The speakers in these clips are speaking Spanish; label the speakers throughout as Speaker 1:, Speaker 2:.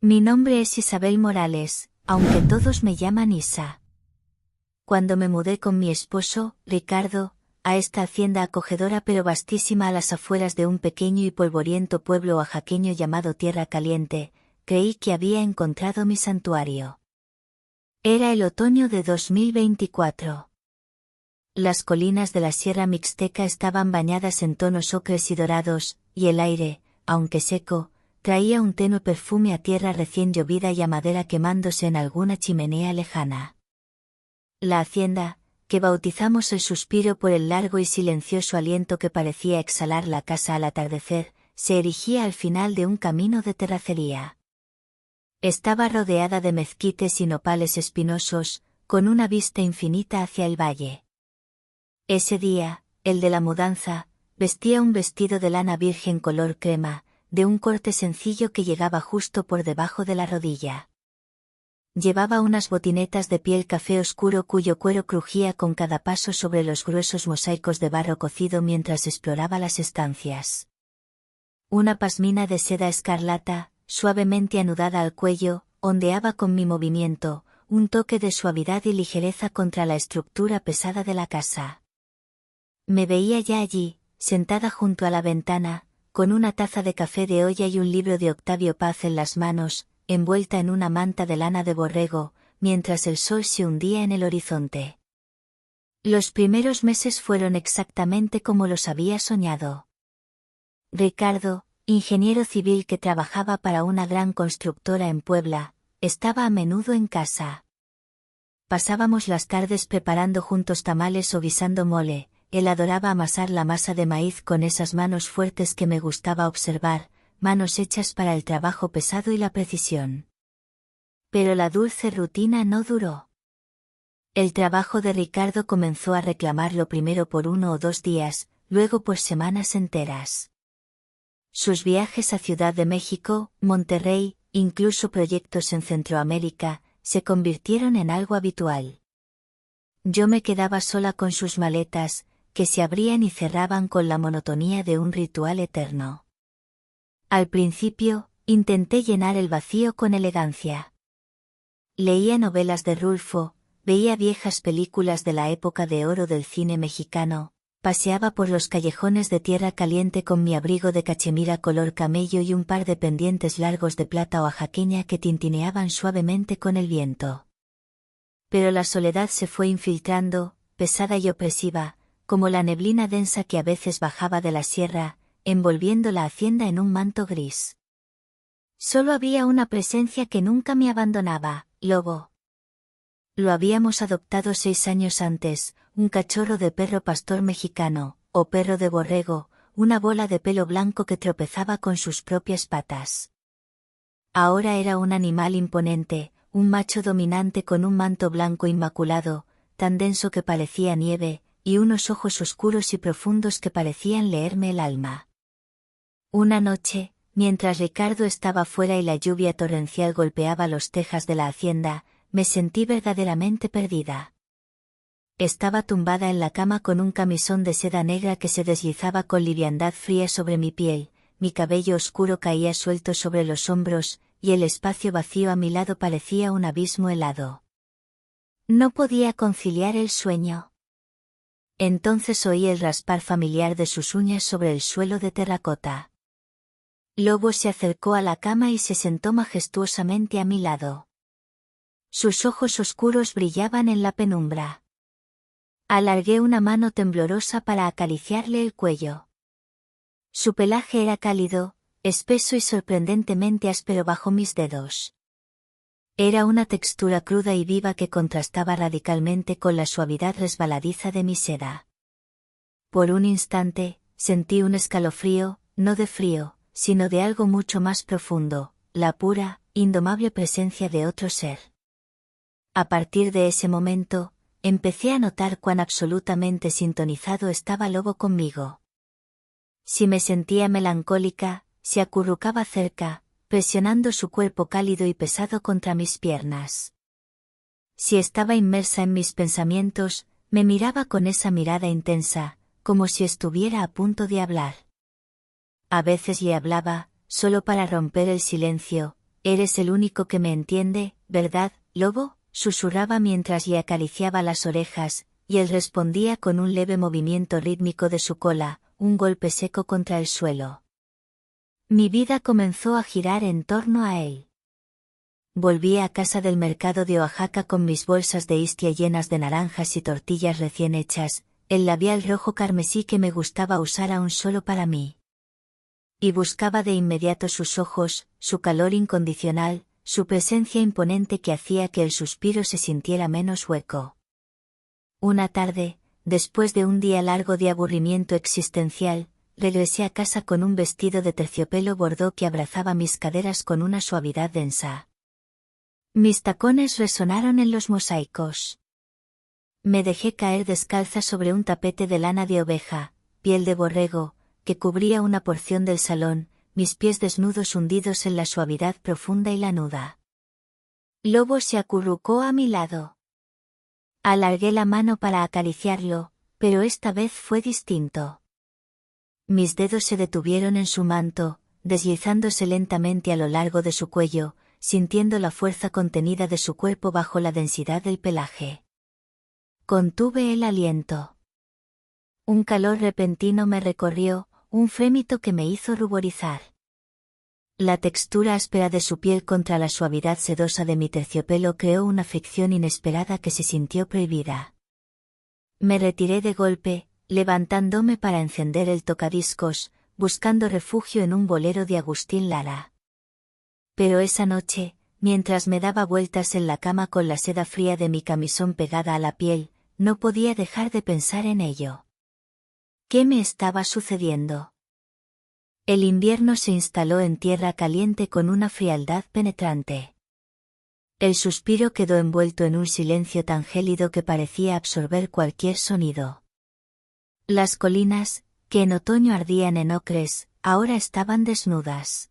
Speaker 1: Mi nombre es Isabel Morales, aunque todos me llaman Isa. Cuando me mudé con mi esposo, Ricardo, a esta hacienda acogedora pero vastísima a las afueras de un pequeño y polvoriento pueblo oaxaqueño llamado Tierra Caliente, creí que había encontrado mi santuario. Era el otoño de 2024. Las colinas de la Sierra Mixteca estaban bañadas en tonos ocres y dorados, y el aire, aunque seco, traía un tenue perfume a tierra recién llovida y a madera quemándose en alguna chimenea lejana. La hacienda, que bautizamos el suspiro por el largo y silencioso aliento que parecía exhalar la casa al atardecer, se erigía al final de un camino de terracería. Estaba rodeada de mezquites y nopales espinosos, con una vista infinita hacia el valle. Ese día, el de la mudanza, vestía un vestido de lana virgen color crema, de un corte sencillo que llegaba justo por debajo de la rodilla. Llevaba unas botinetas de piel café oscuro cuyo cuero crujía con cada paso sobre los gruesos mosaicos de barro cocido mientras exploraba las estancias. Una pasmina de seda escarlata, suavemente anudada al cuello, ondeaba con mi movimiento, un toque de suavidad y ligereza contra la estructura pesada de la casa. Me veía ya allí, sentada junto a la ventana, con una taza de café de olla y un libro de Octavio Paz en las manos, envuelta en una manta de lana de borrego, mientras el sol se hundía en el horizonte. Los primeros meses fueron exactamente como los había soñado. Ricardo, ingeniero civil que trabajaba para una gran constructora en Puebla, estaba a menudo en casa. Pasábamos las tardes preparando juntos tamales o guisando mole. Él adoraba amasar la masa de maíz con esas manos fuertes que me gustaba observar, manos hechas para el trabajo pesado y la precisión. Pero la dulce rutina no duró. El trabajo de Ricardo comenzó a reclamarlo primero por 1 o 2 días, luego por semanas enteras. Sus viajes a Ciudad de México, Monterrey, incluso proyectos en Centroamérica, se convirtieron en algo habitual. Yo me quedaba sola con sus maletas, que se abrían y cerraban con la monotonía de un ritual eterno. Al principio, intenté llenar el vacío con elegancia. Leía novelas de Rulfo, veía viejas películas de la época de oro del cine mexicano, paseaba por los callejones de Tierra Caliente con mi abrigo de cachemira color camello y un par de pendientes largos de plata oaxaqueña que tintineaban suavemente con el viento. Pero la soledad se fue infiltrando, pesada y opresiva, como la neblina densa que a veces bajaba de la sierra, envolviendo la hacienda en un manto gris. Solo había una presencia que nunca me abandonaba, Lobo. Lo habíamos adoptado 6 años antes, un cachorro de perro pastor mexicano, o perro de borrego, una bola de pelo blanco que tropezaba con sus propias patas. Ahora era un animal imponente, un macho dominante con un manto blanco inmaculado, tan denso que parecía nieve, y unos ojos oscuros y profundos que parecían leerme el alma. Una noche, mientras Ricardo estaba fuera y la lluvia torrencial golpeaba los tejas de la hacienda, me sentí verdaderamente perdida. Estaba tumbada en la cama con un camisón de seda negra que se deslizaba con liviandad fría sobre mi piel, mi cabello oscuro caía suelto sobre los hombros, y el espacio vacío a mi lado parecía un abismo helado. No podía conciliar el sueño. Entonces oí el raspar familiar de sus uñas sobre el suelo de terracota. Lobo se acercó a la cama y se sentó majestuosamente a mi lado. Sus ojos oscuros brillaban en la penumbra. Alargué una mano temblorosa para acariciarle el cuello. Su pelaje era cálido, espeso y sorprendentemente áspero bajo mis dedos. Era una textura cruda y viva que contrastaba radicalmente con la suavidad resbaladiza de mi seda. Por un instante, sentí un escalofrío, no de frío, sino de algo mucho más profundo, la pura, indomable presencia de otro ser. A partir de ese momento, empecé a notar cuán absolutamente sintonizado estaba Lobo conmigo. Si me sentía melancólica, se acurrucaba cerca, presionando su cuerpo cálido y pesado contra mis piernas. Si estaba inmersa en mis pensamientos, me miraba con esa mirada intensa, como si estuviera a punto de hablar. A veces le hablaba, solo para romper el silencio, eres el único que me entiende, ¿verdad, lobo?, susurraba mientras le acariciaba las orejas, y él respondía con un leve movimiento rítmico de su cola, un golpe seco contra el suelo. Mi vida comenzó a girar en torno a él. Volví a casa del mercado de Oaxaca con mis bolsas de Istia llenas de naranjas y tortillas recién hechas, el labial rojo carmesí que me gustaba usar aún solo para mí. Y buscaba de inmediato sus ojos, su calor incondicional, su presencia imponente que hacía que el suspiro se sintiera menos hueco. Una tarde, después de un día largo de aburrimiento existencial, regresé a casa con un vestido de terciopelo bordó que abrazaba mis caderas con una suavidad densa. Mis tacones resonaron en los mosaicos. Me dejé caer descalza sobre un tapete de lana de oveja, piel de borrego, que cubría una porción del salón, mis pies desnudos hundidos en la suavidad profunda y lanuda. Lobo se acurrucó a mi lado. Alargué la mano para acariciarlo, pero esta vez fue distinto. Mis dedos se detuvieron en su manto, deslizándose lentamente a lo largo de su cuello, sintiendo la fuerza contenida de su cuerpo bajo la densidad del pelaje. Contuve el aliento. Un calor repentino me recorrió, un frémito que me hizo ruborizar. La textura áspera de su piel contra la suavidad sedosa de mi terciopelo creó una fricción inesperada que se sintió prohibida. Me retiré de golpe, levantándome para encender el tocadiscos, buscando refugio en un bolero de Agustín Lara. Pero esa noche, mientras me daba vueltas en la cama con la seda fría de mi camisón pegada a la piel, no podía dejar de pensar en ello. ¿Qué me estaba sucediendo? El invierno se instaló en tierra caliente con una frialdad penetrante. El suspiro quedó envuelto en un silencio tan gélido que parecía absorber cualquier sonido. Las colinas, que en otoño ardían en ocres, ahora estaban desnudas.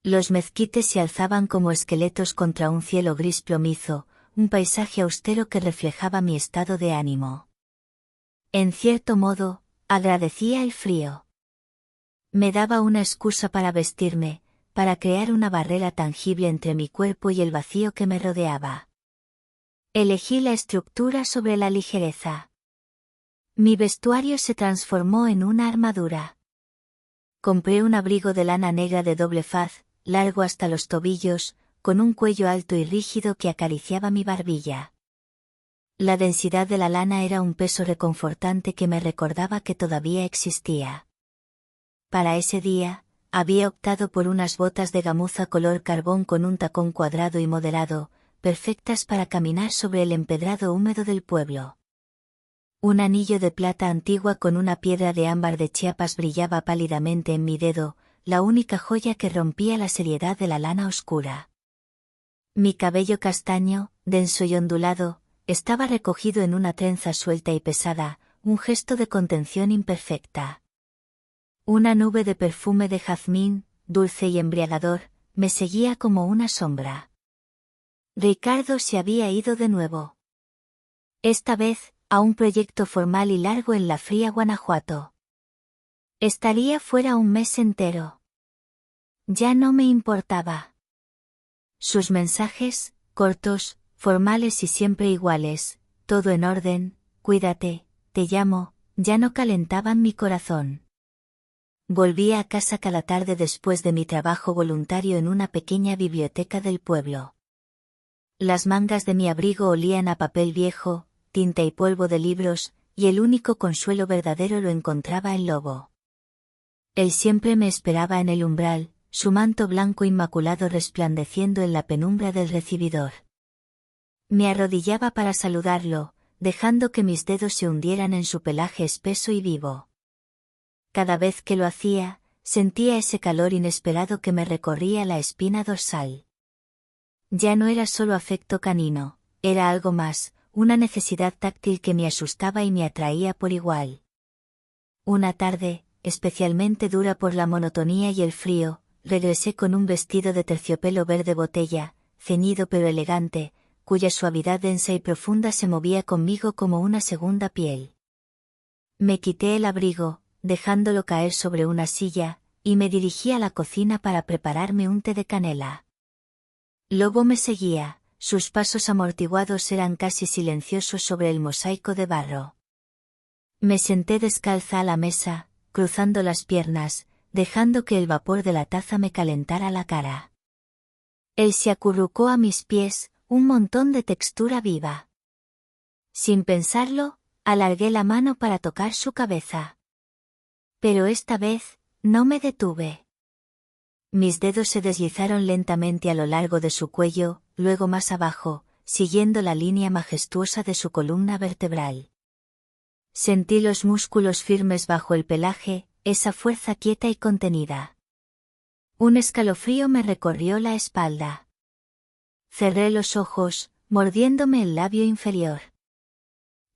Speaker 1: Los mezquites se alzaban como esqueletos contra un cielo gris plomizo, un paisaje austero que reflejaba mi estado de ánimo. En cierto modo, agradecía el frío. Me daba una excusa para vestirme, para crear una barrera tangible entre mi cuerpo y el vacío que me rodeaba. Elegí la estructura sobre la ligereza. Mi vestuario se transformó en una armadura. Compré un abrigo de lana negra de doble faz, largo hasta los tobillos, con un cuello alto y rígido que acariciaba mi barbilla. La densidad de la lana era un peso reconfortante que me recordaba que todavía existía. Para ese día, había optado por unas botas de gamuza color carbón con un tacón cuadrado y moderado, perfectas para caminar sobre el empedrado húmedo del pueblo. Un anillo de plata antigua con una piedra de ámbar de Chiapas brillaba pálidamente en mi dedo, la única joya que rompía la seriedad de la lana oscura. Mi cabello castaño, denso y ondulado, estaba recogido en una trenza suelta y pesada, un gesto de contención imperfecta. Una nube de perfume de jazmín, dulce y embriagador, me seguía como una sombra. Ricardo se había ido de nuevo. Esta vez, a un proyecto formal y largo en la fría Guanajuato. Estaría fuera un mes entero. Ya no me importaba. Sus mensajes, cortos, formales y siempre iguales, todo en orden, cuídate, te llamo, ya no calentaban mi corazón. Volvía a casa cada tarde después de mi trabajo voluntario en una pequeña biblioteca del pueblo. Las mangas de mi abrigo olían a papel viejo, tinta y polvo de libros, y el único consuelo verdadero lo encontraba en Lobo. Él siempre me esperaba en el umbral, su manto blanco inmaculado resplandeciendo en la penumbra del recibidor. Me arrodillaba para saludarlo, dejando que mis dedos se hundieran en su pelaje espeso y vivo. Cada vez que lo hacía, sentía ese calor inesperado que me recorría la espina dorsal. Ya no era solo afecto canino, era algo más, una necesidad táctil que me asustaba y me atraía por igual. Una tarde, especialmente dura por la monotonía y el frío, regresé con un vestido de terciopelo verde botella, ceñido pero elegante, cuya suavidad densa y profunda se movía conmigo como una segunda piel. Me quité el abrigo, dejándolo caer sobre una silla, y me dirigí a la cocina para prepararme un té de canela. Lobo me seguía, sus pasos amortiguados eran casi silenciosos sobre el mosaico de barro. Me senté descalza a la mesa, cruzando las piernas, dejando que el vapor de la taza me calentara la cara. Él se acurrucó a mis pies, un montón de textura viva. Sin pensarlo, alargué la mano para tocar su cabeza. Pero esta vez, no me detuve. Mis dedos se deslizaron lentamente a lo largo de su cuello, luego más abajo, siguiendo la línea majestuosa de su columna vertebral. Sentí los músculos firmes bajo el pelaje, esa fuerza quieta y contenida. Un escalofrío me recorrió la espalda. Cerré los ojos, mordiéndome el labio inferior.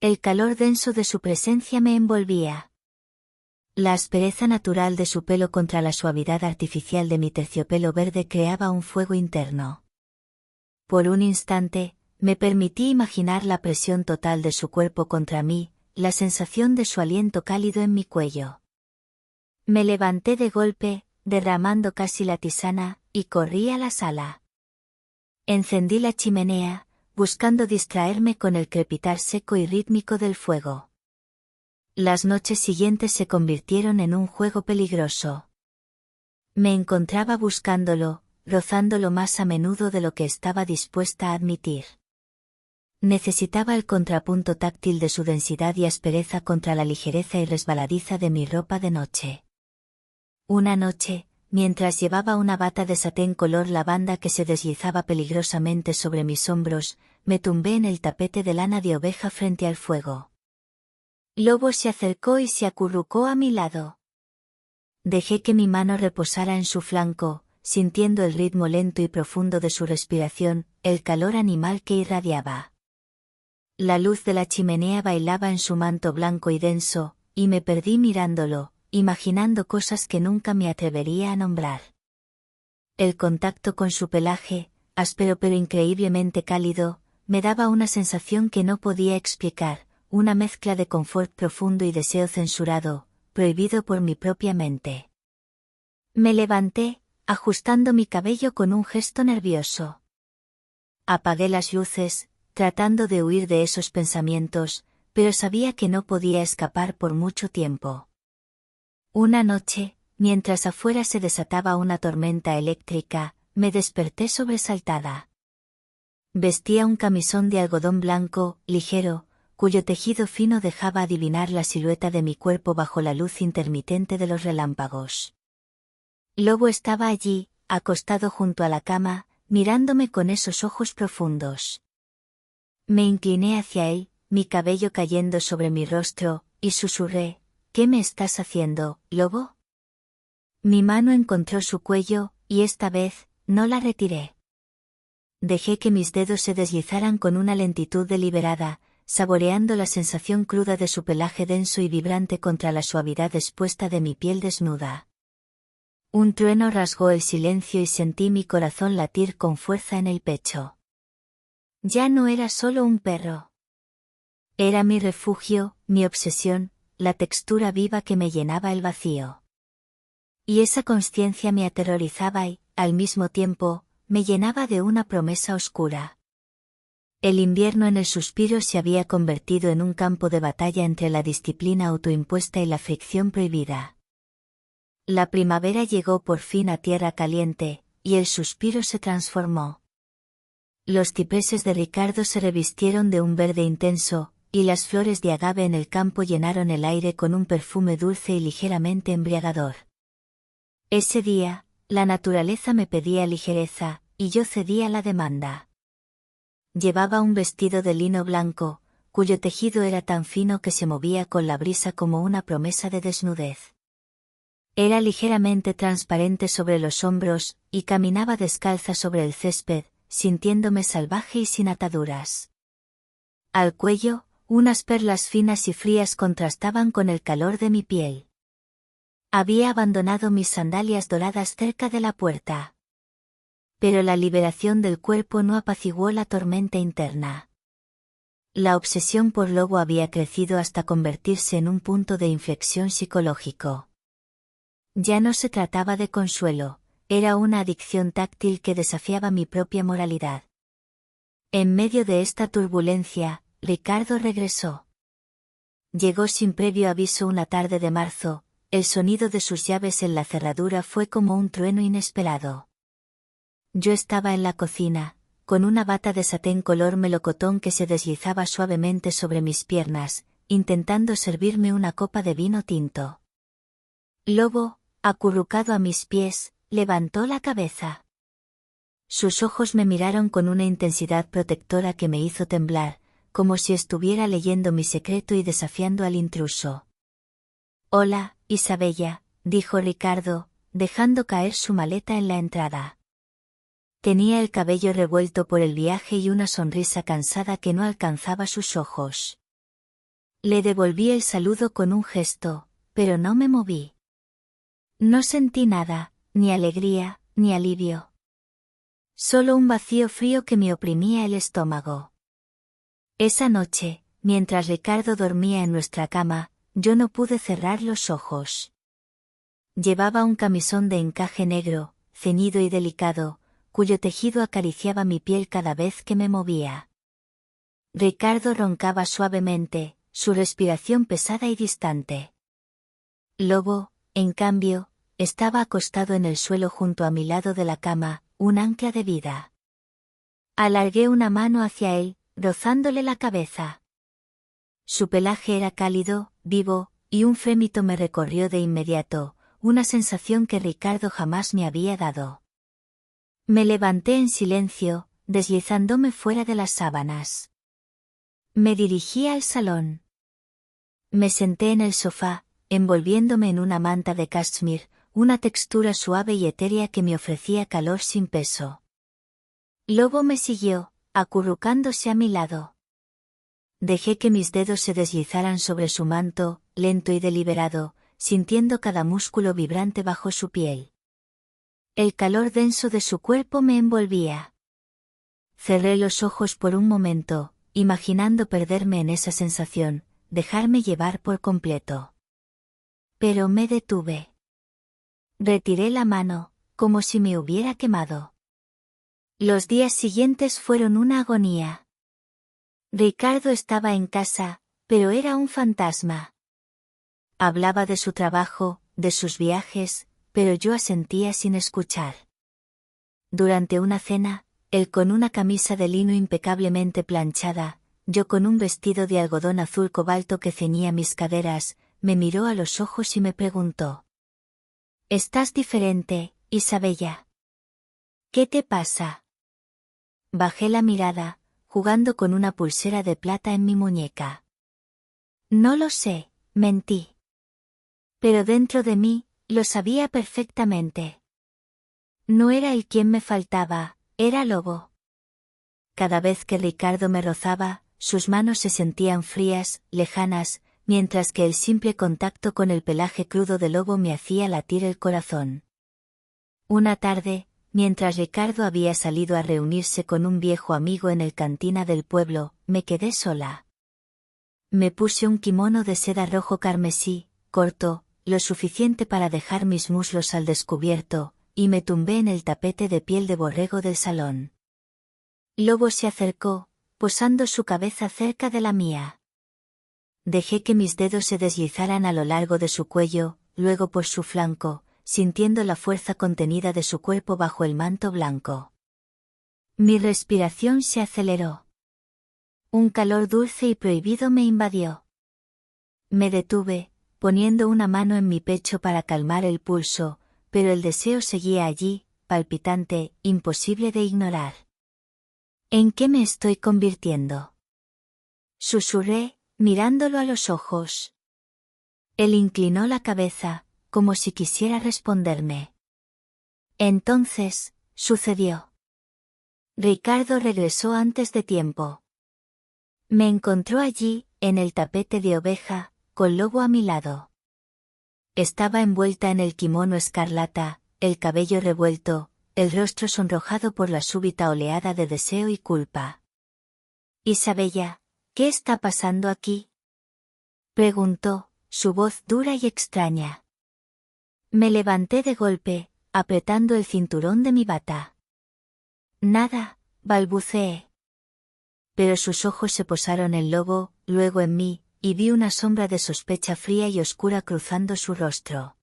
Speaker 1: El calor denso de su presencia me envolvía. La aspereza natural de su pelo contra la suavidad artificial de mi terciopelo verde creaba un fuego interno. Por un instante, me permití imaginar la presión total de su cuerpo contra mí, la sensación de su aliento cálido en mi cuello. Me levanté de golpe, derramando casi la tisana, y corrí a la sala. Encendí la chimenea, buscando distraerme con el crepitar seco y rítmico del fuego. Las noches siguientes se convirtieron en un juego peligroso. Me encontraba buscándolo, rozándolo más a menudo de lo que estaba dispuesta a admitir. Necesitaba el contrapunto táctil de su densidad y aspereza contra la ligereza y resbaladiza de mi ropa de noche. Una noche, mientras llevaba una bata de satén color lavanda que se deslizaba peligrosamente sobre mis hombros, me tumbé en el tapete de lana de oveja frente al fuego. Lobo se acercó y se acurrucó a mi lado. Dejé que mi mano reposara en su flanco, sintiendo el ritmo lento y profundo de su respiración, el calor animal que irradiaba. La luz de la chimenea bailaba en su manto blanco y denso, y me perdí mirándolo, imaginando cosas que nunca me atrevería a nombrar. El contacto con su pelaje, áspero pero increíblemente cálido, me daba una sensación que no podía explicar, una mezcla de confort profundo y deseo censurado, prohibido por mi propia mente. Me levanté, ajustando mi cabello con un gesto nervioso. Apagué las luces, tratando de huir de esos pensamientos, pero sabía que no podía escapar por mucho tiempo. Una noche, mientras afuera se desataba una tormenta eléctrica, me desperté sobresaltada. Vestía un camisón de algodón blanco, ligero, cuyo tejido fino dejaba adivinar la silueta de mi cuerpo bajo la luz intermitente de los relámpagos. Lobo estaba allí, acostado junto a la cama, mirándome con esos ojos profundos. Me incliné hacia él, mi cabello cayendo sobre mi rostro, y susurré: «¿Qué me estás haciendo, Lobo?». Mi mano encontró su cuello, y esta vez, no la retiré. Dejé que mis dedos se deslizaran con una lentitud deliberada, saboreando la sensación cruda de su pelaje denso y vibrante contra la suavidad expuesta de mi piel desnuda. Un trueno rasgó el silencio y sentí mi corazón latir con fuerza en el pecho. Ya no era solo un perro. Era mi refugio, mi obsesión, la textura viva que me llenaba el vacío. Y esa consciencia me aterrorizaba y, al mismo tiempo, me llenaba de una promesa oscura. El invierno en el suspiro se había convertido en un campo de batalla entre la disciplina autoimpuesta y la fricción prohibida. La primavera llegó por fin a tierra caliente, y el suspiro se transformó. Los cipreses de Ricardo se revistieron de un verde intenso, y las flores de agave en el campo llenaron el aire con un perfume dulce y ligeramente embriagador. Ese día, la naturaleza me pedía ligereza, y yo cedí a la demanda. Llevaba un vestido de lino blanco, cuyo tejido era tan fino que se movía con la brisa como una promesa de desnudez. Era ligeramente transparente sobre los hombros, y caminaba descalza sobre el césped, sintiéndome salvaje y sin ataduras. Al cuello, unas perlas finas y frías contrastaban con el calor de mi piel. Había abandonado mis sandalias doradas cerca de la puerta. Pero la liberación del cuerpo no apaciguó la tormenta interna. La obsesión por Lobo había crecido hasta convertirse en un punto de inflexión psicológico. Ya no se trataba de consuelo, era una adicción táctil que desafiaba mi propia moralidad. En medio de esta turbulencia, Ricardo regresó. Llegó sin previo aviso una tarde de marzo, el sonido de sus llaves en la cerradura fue como un trueno inesperado. Yo estaba en la cocina, con una bata de satén color melocotón que se deslizaba suavemente sobre mis piernas, intentando servirme una copa de vino tinto. Lobo, acurrucado a mis pies, levantó la cabeza. Sus ojos me miraron con una intensidad protectora que me hizo temblar, como si estuviera leyendo mi secreto y desafiando al intruso. «Hola, Isabella», dijo Ricardo, dejando caer su maleta en la entrada. Tenía el cabello revuelto por el viaje y una sonrisa cansada que no alcanzaba sus ojos. Le devolví el saludo con un gesto, pero no me moví. No sentí nada, ni alegría, ni alivio. Solo un vacío frío que me oprimía el estómago. Esa noche, mientras Ricardo dormía en nuestra cama, yo no pude cerrar los ojos. Llevaba un camisón de encaje negro, ceñido y delicado, cuyo tejido acariciaba mi piel cada vez que me movía. Ricardo roncaba suavemente, su respiración pesada y distante. Lobo, en cambio, estaba acostado en el suelo junto a mi lado de la cama, un ancla de vida. Alargué una mano hacia él, rozándole la cabeza. Su pelaje era cálido, vivo, y un frémito me recorrió de inmediato, una sensación que Ricardo jamás me había dado. Me levanté en silencio, deslizándome fuera de las sábanas. Me dirigí al salón. Me senté en el sofá, envolviéndome en una manta de cashmere, una textura suave y etérea que me ofrecía calor sin peso. Lobo me siguió, acurrucándose a mi lado. Dejé que mis dedos se deslizaran sobre su manto, lento y deliberado, sintiendo cada músculo vibrante bajo su piel. El calor denso de su cuerpo me envolvía. Cerré los ojos por un momento, imaginando perderme en esa sensación, dejarme llevar por completo. Pero me detuve. Retiré la mano, como si me hubiera quemado. Los días siguientes fueron una agonía. Ricardo estaba en casa, pero era un fantasma. Hablaba de su trabajo, de sus viajes, pero yo asentía sin escuchar. Durante una cena, él con una camisa de lino impecablemente planchada, yo con un vestido de algodón azul cobalto que ceñía mis caderas, me miró a los ojos y me preguntó: «¿Estás diferente, Isabella? ¿Qué te pasa?» Bajé la mirada, jugando con una pulsera de plata en mi muñeca. «No lo sé», mentí. Pero dentro de mí, lo sabía perfectamente. No era él quien me faltaba, era Lobo. Cada vez que Ricardo me rozaba, sus manos se sentían frías, lejanas, mientras que el simple contacto con el pelaje crudo de Lobo me hacía latir el corazón. Una tarde, mientras Ricardo había salido a reunirse con un viejo amigo en el cantina del pueblo, me quedé sola. Me puse un kimono de seda rojo carmesí, corto, lo suficiente para dejar mis muslos al descubierto, y me tumbé en el tapete de piel de borrego del salón. Lobo se acercó, posando su cabeza cerca de la mía. Dejé que mis dedos se deslizaran a lo largo de su cuello, luego por su flanco, sintiendo la fuerza contenida de su cuerpo bajo el manto blanco. Mi respiración se aceleró. Un calor dulce y prohibido me invadió. Me detuve, poniendo una mano en mi pecho para calmar el pulso, pero el deseo seguía allí, palpitante, imposible de ignorar. ¿En qué me estoy convirtiendo?, susurré, mirándolo a los ojos. Él inclinó la cabeza, como si quisiera responderme. Entonces, sucedió. Ricardo regresó antes de tiempo. Me encontró allí, en el tapete de oveja, con Lobo a mi lado. Estaba envuelta en el kimono escarlata, el cabello revuelto, el rostro sonrojado por la súbita oleada de deseo y culpa. «Isabella, ¿qué está pasando aquí?», preguntó, su voz dura y extraña. Me levanté de golpe, apretando el cinturón de mi bata. Nada, balbuceé. Pero sus ojos se posaron en Lobo, luego en mí, y vi una sombra de sospecha fría y oscura cruzando su rostro.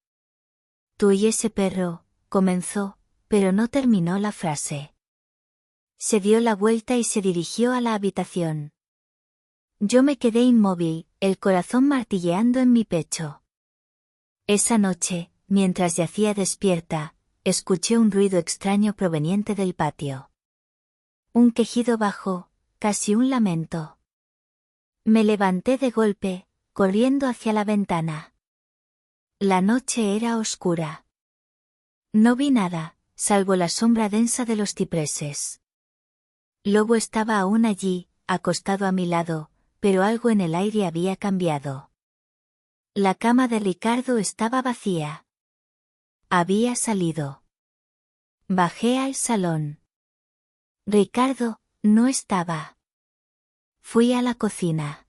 Speaker 1: Tú y ese perro, comenzó, pero no terminó la frase. Se dio la vuelta y se dirigió a la habitación. Yo me quedé inmóvil, el corazón martilleando en mi pecho. Esa noche, mientras yacía despierta, escuché un ruido extraño proveniente del patio. Un quejido bajo, casi un lamento. Me levanté de golpe, corriendo hacia la ventana. La noche era oscura. No vi nada, salvo la sombra densa de los cipreses. Lobo estaba aún allí, acostado a mi lado, pero algo en el aire había cambiado. La cama de Ricardo estaba vacía. Había salido. Bajé al salón. Ricardo, no estaba. Fui a la cocina.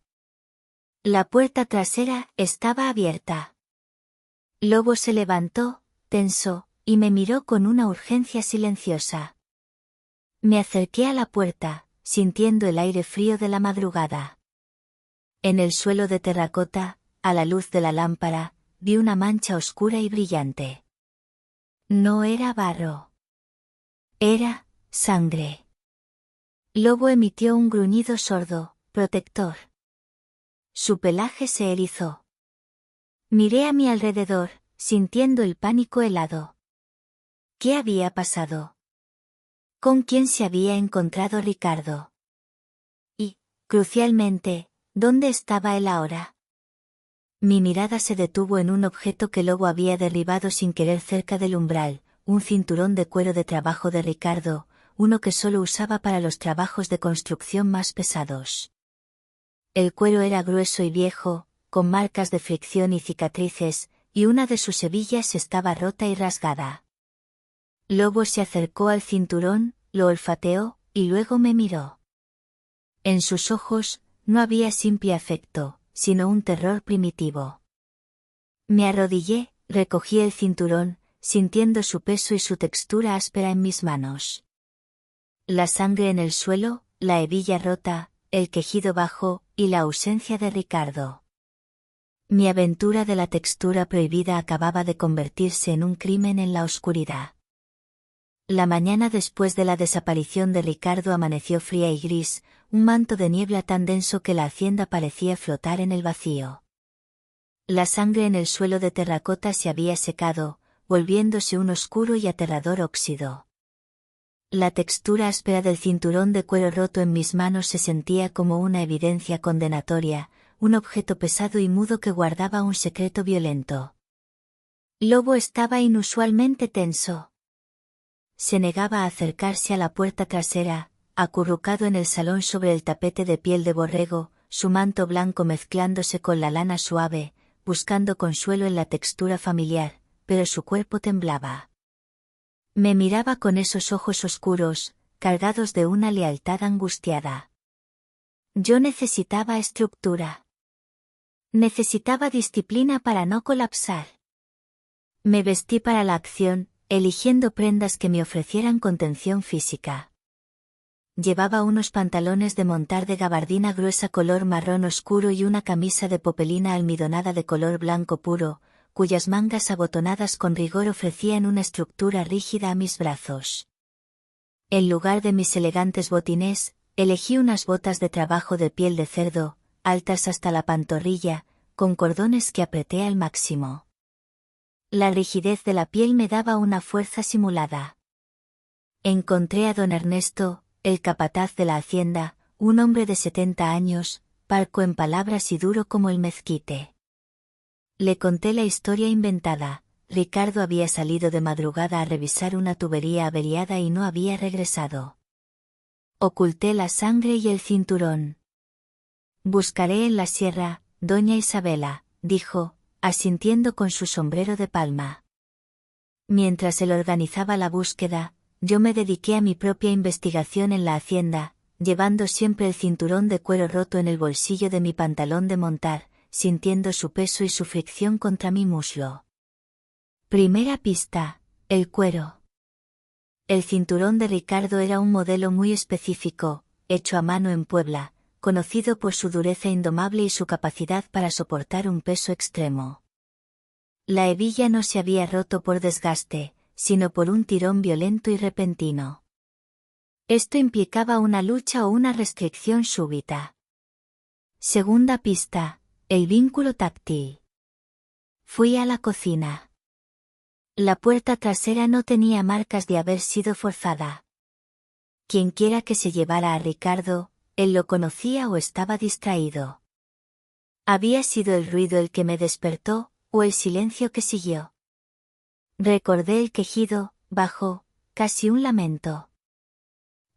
Speaker 1: La puerta trasera estaba abierta. Lobo se levantó, tenso, y me miró con una urgencia silenciosa. Me acerqué a la puerta, sintiendo el aire frío de la madrugada. En el suelo de terracota, a la luz de la lámpara, vi una mancha oscura y brillante. No era barro. Era sangre. Lobo emitió un gruñido sordo, protector. Su pelaje se erizó. Miré a mi alrededor, sintiendo el pánico helado. ¿Qué había pasado? ¿Con quién se había encontrado Ricardo? Y, crucialmente, ¿dónde estaba él ahora? Mi mirada se detuvo en un objeto que Lobo había derribado sin querer cerca del umbral, un cinturón de cuero de trabajo de Ricardo, uno que solo usaba para los trabajos de construcción más pesados. El cuero era grueso y viejo, con marcas de fricción y cicatrices, y una de sus hebillas estaba rota y rasgada. Lobo se acercó al cinturón, lo olfateó, y luego me miró. En sus ojos, no había simple afecto, sino un terror primitivo. Me arrodillé, recogí el cinturón, sintiendo su peso y su textura áspera en mis manos. La sangre en el suelo, la hebilla rota, el quejido bajo, y la ausencia de Ricardo. Mi aventura de la textura prohibida acababa de convertirse en un crimen en la oscuridad. La mañana después de la desaparición de Ricardo amaneció fría y gris, un manto de niebla tan denso que la hacienda parecía flotar en el vacío. La sangre en el suelo de terracota se había secado, volviéndose un oscuro y aterrador óxido. La textura áspera del cinturón de cuero roto en mis manos se sentía como una evidencia condenatoria, un objeto pesado y mudo que guardaba un secreto violento. Lobo estaba inusualmente tenso. Se negaba a acercarse a la puerta trasera, acurrucado en el salón sobre el tapete de piel de borrego, su manto blanco mezclándose con la lana suave, buscando consuelo en la textura familiar, pero su cuerpo temblaba. Me miraba con esos ojos oscuros, cargados de una lealtad angustiada. Yo necesitaba estructura. Necesitaba disciplina para no colapsar. Me vestí para la acción, eligiendo prendas que me ofrecieran contención física. Llevaba unos pantalones de montar de gabardina gruesa color marrón oscuro y una camisa de popelina almidonada de color blanco puro, cuyas mangas abotonadas con rigor ofrecían una estructura rígida a mis brazos. En lugar de mis elegantes botines, elegí unas botas de trabajo de piel de cerdo, altas hasta la pantorrilla, con cordones que apreté al máximo. La rigidez de la piel me daba una fuerza simulada. Encontré a don Ernesto, el capataz de la hacienda, un hombre de 70 años, parco en palabras y duro como el mezquite. Le conté la historia inventada. Ricardo había salido de madrugada a revisar una tubería averiada y no había regresado. Oculté la sangre y el cinturón. Buscaré en la sierra, doña Isabela, dijo, asintiendo con su sombrero de palma. Mientras él organizaba la búsqueda, yo me dediqué a mi propia investigación en la hacienda, llevando siempre el cinturón de cuero roto en el bolsillo de mi pantalón de montar, sintiendo su peso y su fricción contra mi muslo. Primera pista: El cuero. El cinturón de Ricardo era un modelo muy específico, hecho a mano en Puebla, conocido por su dureza indomable y su capacidad para soportar un peso extremo. La hebilla no se había roto por desgaste, sino por un tirón violento y repentino. Esto implicaba una lucha o una restricción súbita. Segunda pista, el vínculo táctil. Fui a la cocina. La puerta trasera no tenía marcas de haber sido forzada. Quienquiera que se llevara a Ricardo, él lo conocía o estaba distraído. ¿Había sido el ruido el que me despertó, o el silencio que siguió? Recordé el quejido, bajo, casi un lamento.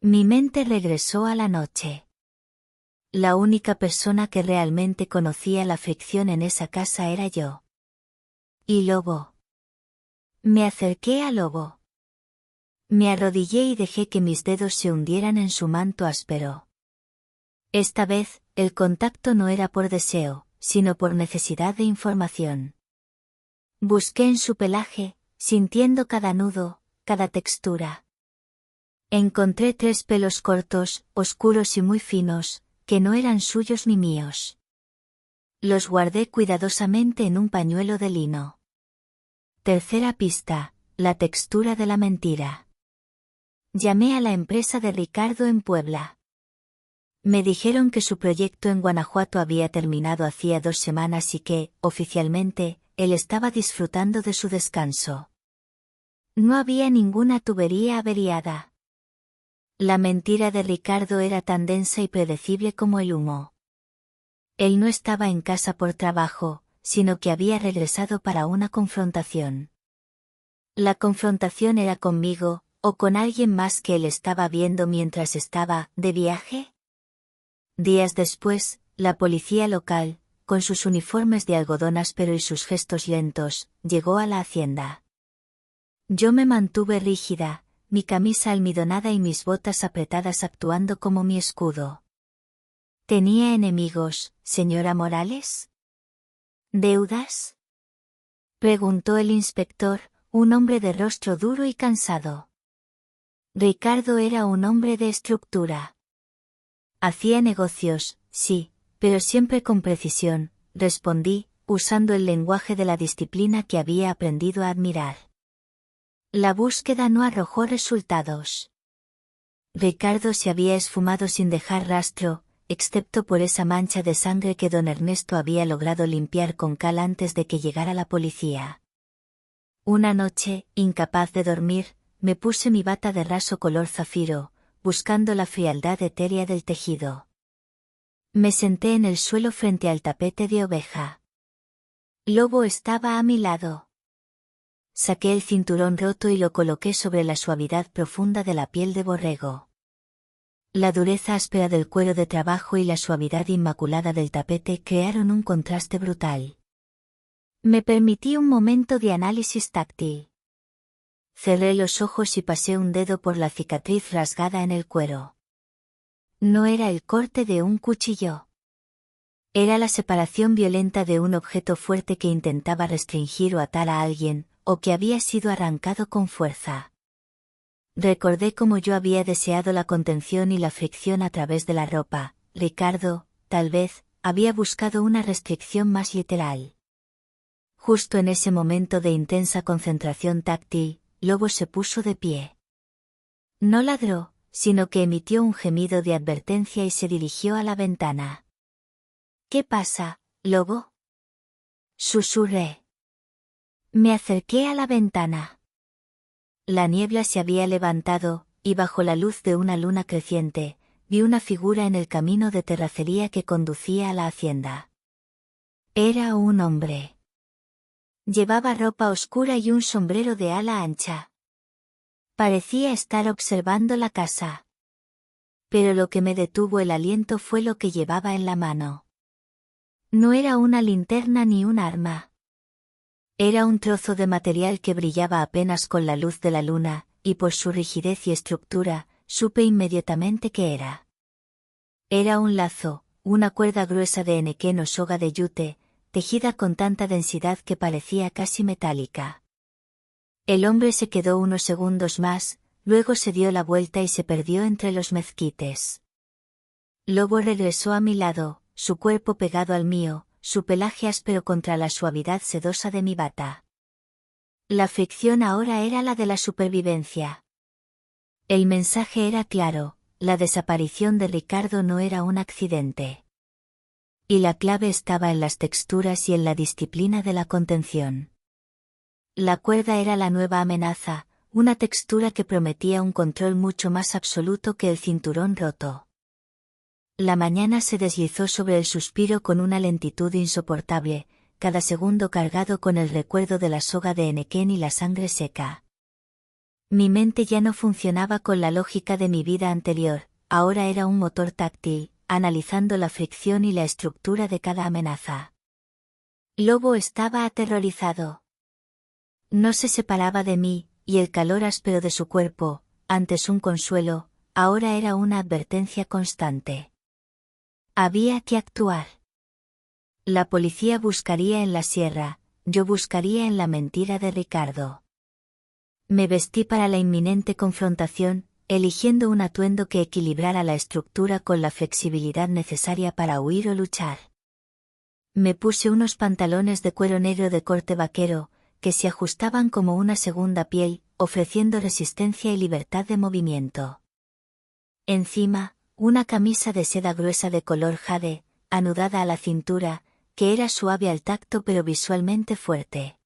Speaker 1: Mi mente regresó a la noche. La única persona que realmente conocía la fricción en esa casa era yo. ¿Y Lobo? Me acerqué a Lobo. Me arrodillé y dejé que mis dedos se hundieran en su manto áspero. Esta vez, el contacto no era por deseo, sino por necesidad de información. Busqué en su pelaje, sintiendo cada nudo, cada textura. Encontré 3 pelos cortos, oscuros y muy finos, que no eran suyos ni míos. Los guardé cuidadosamente en un pañuelo de lino. Tercera pista, la textura de la mentira. Llamé a la empresa de Ricardo en Puebla. Me dijeron que su proyecto en Guanajuato había terminado hacía 2 semanas y que, oficialmente, él estaba disfrutando de su descanso. No había ninguna tubería averiada. La mentira de Ricardo era tan densa y predecible como el humo. Él no estaba en casa por trabajo, sino que había regresado para una confrontación. La confrontación era conmigo, o con alguien más que él estaba viendo mientras estaba de viaje. Días después, la policía local, con sus uniformes de algodón áspero y sus gestos lentos, llegó a la hacienda. Yo me mantuve rígida, mi camisa almidonada y mis botas apretadas actuando como mi escudo. ¿Tenía enemigos, señora Morales? ¿Deudas? Preguntó el inspector, un hombre de rostro duro y cansado. Ricardo era un hombre de estructura. Hacía negocios, sí, pero siempre con precisión, respondí, usando el lenguaje de la disciplina que había aprendido a admirar. La búsqueda no arrojó resultados. Ricardo se había esfumado sin dejar rastro, excepto por esa mancha de sangre que don Ernesto había logrado limpiar con cal antes de que llegara la policía. Una noche, incapaz de dormir, me puse mi bata de raso color zafiro, buscando la frialdad etérea del tejido. Me senté en el suelo frente al tapete de oveja. Lobo estaba a mi lado. Saqué el cinturón roto y lo coloqué sobre la suavidad profunda de la piel de borrego. La dureza áspera del cuero de trabajo y la suavidad inmaculada del tapete crearon un contraste brutal. Me permití un momento de análisis táctil. Cerré los ojos y pasé un dedo por la cicatriz rasgada en el cuero. No era el corte de un cuchillo. Era la separación violenta de un objeto fuerte que intentaba restringir o atar a alguien, o que había sido arrancado con fuerza. Recordé cómo yo había deseado la contención y la fricción a través de la ropa. Ricardo, tal vez, había buscado una restricción más literal. Justo en ese momento de intensa concentración táctil, Lobo se puso de pie. No ladró, sino que emitió un gemido de advertencia y se dirigió a la ventana. ¿Qué pasa, Lobo? Susurré. Me acerqué a la ventana. La niebla se había levantado, y bajo la luz de una luna creciente, vi una figura en el camino de terracería que conducía a la hacienda. Era un hombre. Llevaba ropa oscura y un sombrero de ala ancha. Parecía estar observando la casa. Pero lo que me detuvo el aliento fue lo que llevaba en la mano. No era una linterna ni un arma. Era un trozo de material que brillaba apenas con la luz de la luna, y por su rigidez y estructura, supe inmediatamente qué era. Era un lazo, una cuerda gruesa de enequén o soga de yute, tejida con tanta densidad que parecía casi metálica. El hombre se quedó unos segundos más, luego se dio la vuelta y se perdió entre los mezquites. Lobo regresó a mi lado, su cuerpo pegado al mío, su pelaje áspero contra la suavidad sedosa de mi bata. La fricción ahora era la de la supervivencia. El mensaje era claro, la desaparición de Ricardo no era un accidente. Y la clave estaba en las texturas y en la disciplina de la contención. La cuerda era la nueva amenaza, una textura que prometía un control mucho más absoluto que el cinturón roto. La mañana se deslizó sobre el suspiro con una lentitud insoportable, cada segundo cargado con el recuerdo de la soga de Anakin y la sangre seca. Mi mente ya no funcionaba con la lógica de mi vida anterior, ahora era un motor táctil, analizando la fricción y la estructura de cada amenaza. Lobo estaba aterrorizado. No se separaba de mí, y el calor áspero de su cuerpo, antes un consuelo, ahora era una advertencia constante. Había que actuar. La policía buscaría en la sierra, yo buscaría en la mentira de Ricardo. Me vestí para la inminente confrontación, eligiendo un atuendo que equilibrara la estructura con la flexibilidad necesaria para huir o luchar. Me puse unos pantalones de cuero negro de corte vaquero, que se ajustaban como una segunda piel, ofreciendo resistencia y libertad de movimiento. Encima, una camisa de seda gruesa de color jade, anudada a la cintura, que era suave al tacto pero visualmente fuerte.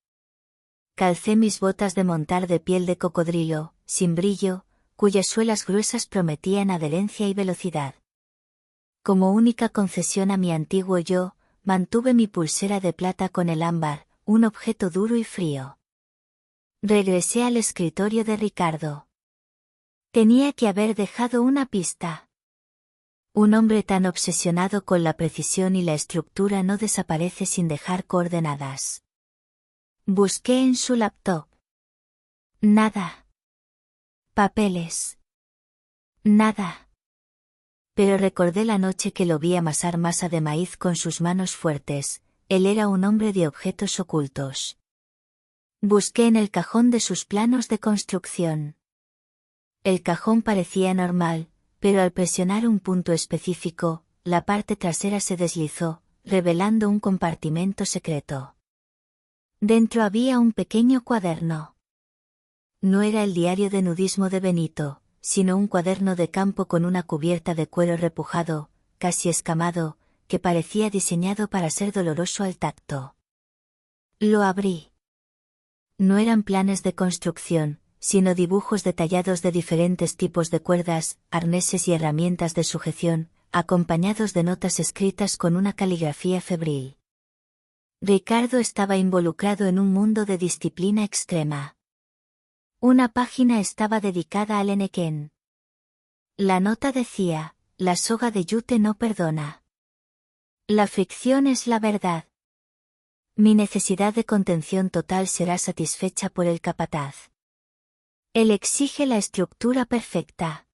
Speaker 1: Calcé mis botas de montar de piel de cocodrilo, sin brillo, cuyas suelas gruesas prometían adherencia y velocidad. Como única concesión a mi antiguo yo, mantuve mi pulsera de plata con el ámbar, un objeto duro y frío. Regresé al escritorio de Ricardo. Tenía que haber dejado una pista. Un hombre tan obsesionado con la precisión y la estructura no desaparece sin dejar coordenadas. Busqué en su laptop. Nada. Papeles. Nada. Pero recordé la noche que lo vi amasar masa de maíz con sus manos fuertes, él era un hombre de objetos ocultos. Busqué en el cajón de sus planos de construcción. El cajón parecía normal, pero al presionar un punto específico, la parte trasera se deslizó, revelando un compartimento secreto. Dentro había un pequeño cuaderno. No era el diario de nudismo de Benito, sino un cuaderno de campo con una cubierta de cuero repujado, casi escamado, que parecía diseñado para ser doloroso al tacto. Lo abrí. No eran planes de construcción, sino dibujos detallados de diferentes tipos de cuerdas, arneses y herramientas de sujeción, acompañados de notas escritas con una caligrafía febril. Ricardo estaba involucrado en un mundo de disciplina extrema. Una página estaba dedicada al Anakin. La nota decía, la soga de yute no perdona. La fricción es la verdad. Mi necesidad de contención total será satisfecha por el capataz. Él exige la estructura perfecta.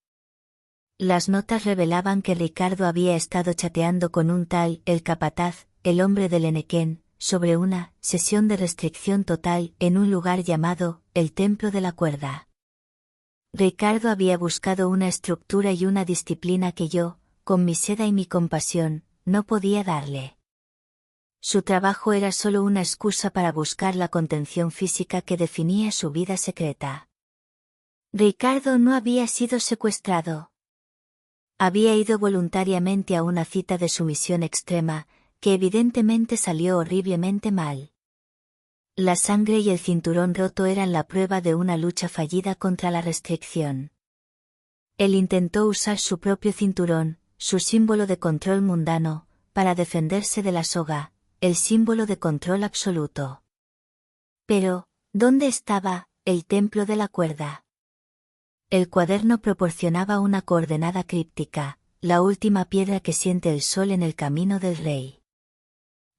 Speaker 1: Las notas revelaban que Ricardo había estado chateando con un tal, el capataz, el hombre del Anakin, sobre una sesión de restricción total en un lugar llamado, el Templo de la Cuerda. Ricardo había buscado una estructura y una disciplina que yo, con mi seda y mi compasión, no podía darle. Su trabajo era solo una excusa para buscar la contención física que definía su vida secreta. Ricardo no había sido secuestrado. Había ido voluntariamente a una cita de sumisión extrema, que evidentemente salió horriblemente mal. La sangre y el cinturón roto eran la prueba de una lucha fallida contra la restricción. Él intentó usar su propio cinturón, su símbolo de control mundano, para defenderse de la soga, el símbolo de control absoluto. Pero, ¿dónde estaba el templo de la cuerda? El cuaderno proporcionaba una coordenada críptica, la última piedra que siente el sol en el camino del rey.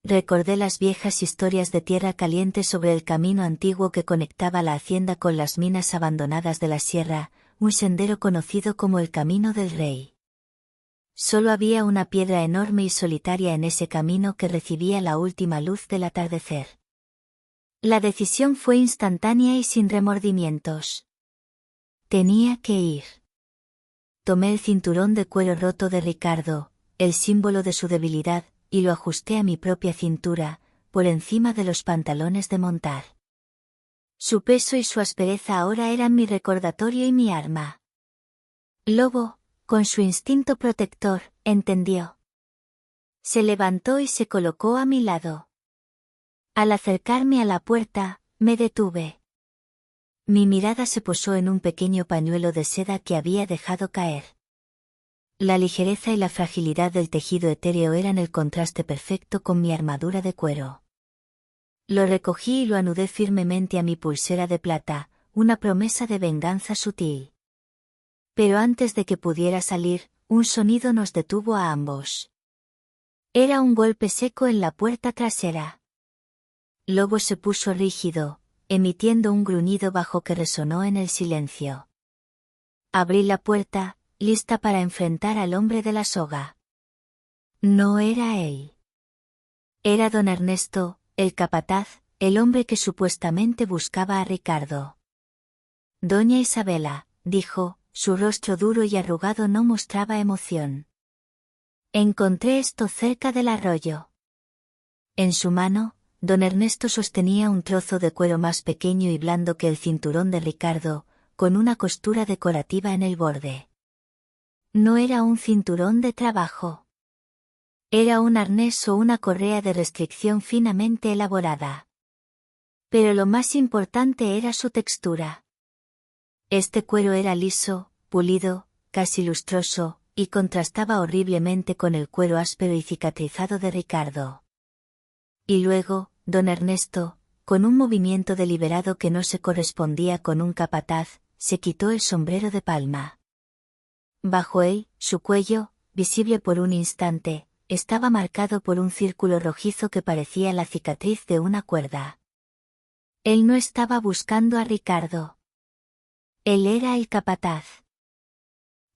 Speaker 1: Recordé las viejas historias de Tierra Caliente sobre el camino antiguo que conectaba la hacienda con las minas abandonadas de la sierra, un sendero conocido como el Camino del Rey. Solo había una piedra enorme y solitaria en ese camino que recibía la última luz del atardecer. La decisión fue instantánea y sin remordimientos. Tenía que ir. Tomé el cinturón de cuero roto de Ricardo, el símbolo de su debilidad, y lo ajusté a mi propia cintura, por encima de los pantalones de montar. Su peso y su aspereza ahora eran mi recordatorio y mi arma. Lobo, con su instinto protector, entendió. Se levantó y se colocó a mi lado. Al acercarme a la puerta, me detuve. Mi mirada se posó en un pequeño pañuelo de seda que había dejado caer. La ligereza y la fragilidad del tejido etéreo eran el contraste perfecto con mi armadura de cuero. Lo recogí y lo anudé firmemente a mi pulsera de plata, una promesa de venganza sutil. Pero antes de que pudiera salir, un sonido nos detuvo a ambos. Era un golpe seco en la puerta trasera. Lobo se puso rígido, emitiendo un gruñido bajo que resonó en el silencio. Abrí la puerta, lista para enfrentar al hombre de la soga. No era él. Era don Ernesto, el capataz, el hombre que supuestamente buscaba a Ricardo. Doña Isabela, dijo, su rostro duro y arrugado no mostraba emoción. Encontré esto cerca del arroyo. En su mano, don Ernesto sostenía un trozo de cuero más pequeño y blando que el cinturón de Ricardo, con una costura decorativa en el borde. No era un cinturón de trabajo. Era un arnés o una correa de restricción finamente elaborada. Pero lo más importante era su textura. Este cuero era liso, pulido, casi lustroso, y contrastaba horriblemente con el cuero áspero y cicatrizado de Ricardo. Y luego, don Ernesto, con un movimiento deliberado que no se correspondía con un capataz, se quitó el sombrero de palma. Bajo él, su cuello, visible por un instante, estaba marcado por un círculo rojizo que parecía la cicatriz de una cuerda. Él no estaba buscando a Ricardo. Él era el capataz.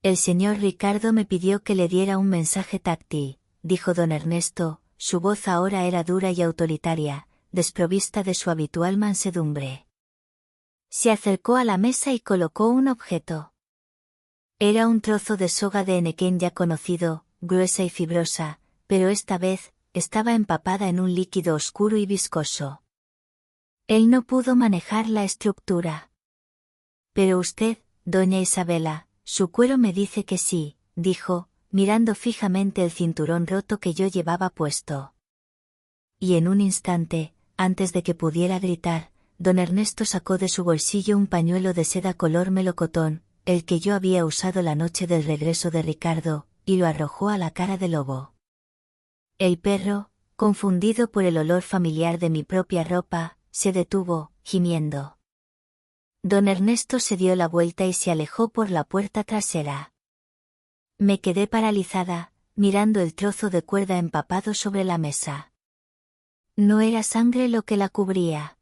Speaker 1: El señor Ricardo me pidió que le diera un mensaje táctil, dijo don Ernesto, su voz ahora era dura y autoritaria, desprovista de su habitual mansedumbre. Se acercó a la mesa y colocó un objeto. Era un trozo de soga de henequén ya conocido, gruesa y fibrosa, pero esta vez, estaba empapada en un líquido oscuro y viscoso. Él no pudo manejar la estructura. Pero usted, doña Isabela, su cuero me dice que sí, dijo, mirando fijamente el cinturón roto que yo llevaba puesto. Y en un instante, antes de que pudiera gritar, don Ernesto sacó de su bolsillo un pañuelo de seda color melocotón, el que yo había usado la noche del regreso de Ricardo, y lo arrojó a la cara de Lobo. El perro, confundido por el olor familiar de mi propia ropa, se detuvo, gimiendo. Don Ernesto se dio la vuelta y se alejó por la puerta trasera. Me quedé paralizada, mirando el trozo de cuerda empapado sobre la mesa. No era sangre lo que la cubría.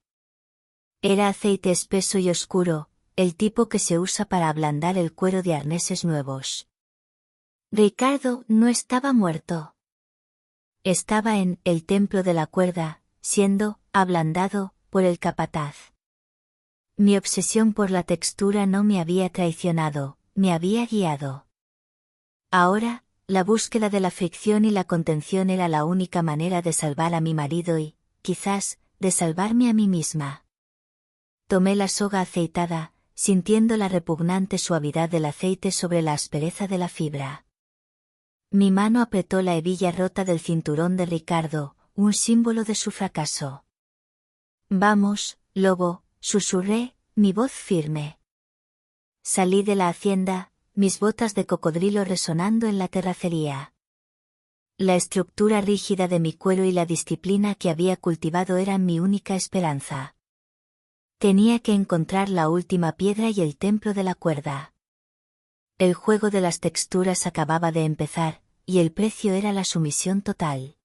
Speaker 1: Era aceite espeso y oscuro, el tipo que se usa para ablandar el cuero de arneses nuevos. Ricardo no estaba muerto. Estaba en el templo de la cuerda, siendo ablandado por el capataz. Mi obsesión por la textura no me había traicionado, me había guiado. Ahora, la búsqueda de la fricción y la contención era la única manera de salvar a mi marido y, quizás, de salvarme a mí misma. Tomé la soga aceitada, sintiendo la repugnante suavidad del aceite sobre la aspereza de la fibra. Mi mano apretó la hebilla rota del cinturón de Ricardo, un símbolo de su fracaso. Vamos, Lobo, susurré, mi voz firme. Salí de la hacienda, mis botas de cocodrilo resonando en la terracería. La estructura rígida de mi cuero y la disciplina que había cultivado eran mi única esperanza. Tenía que encontrar la última piedra y el templo de la cuerda. El juego de las texturas acababa de empezar, y el precio era la sumisión total.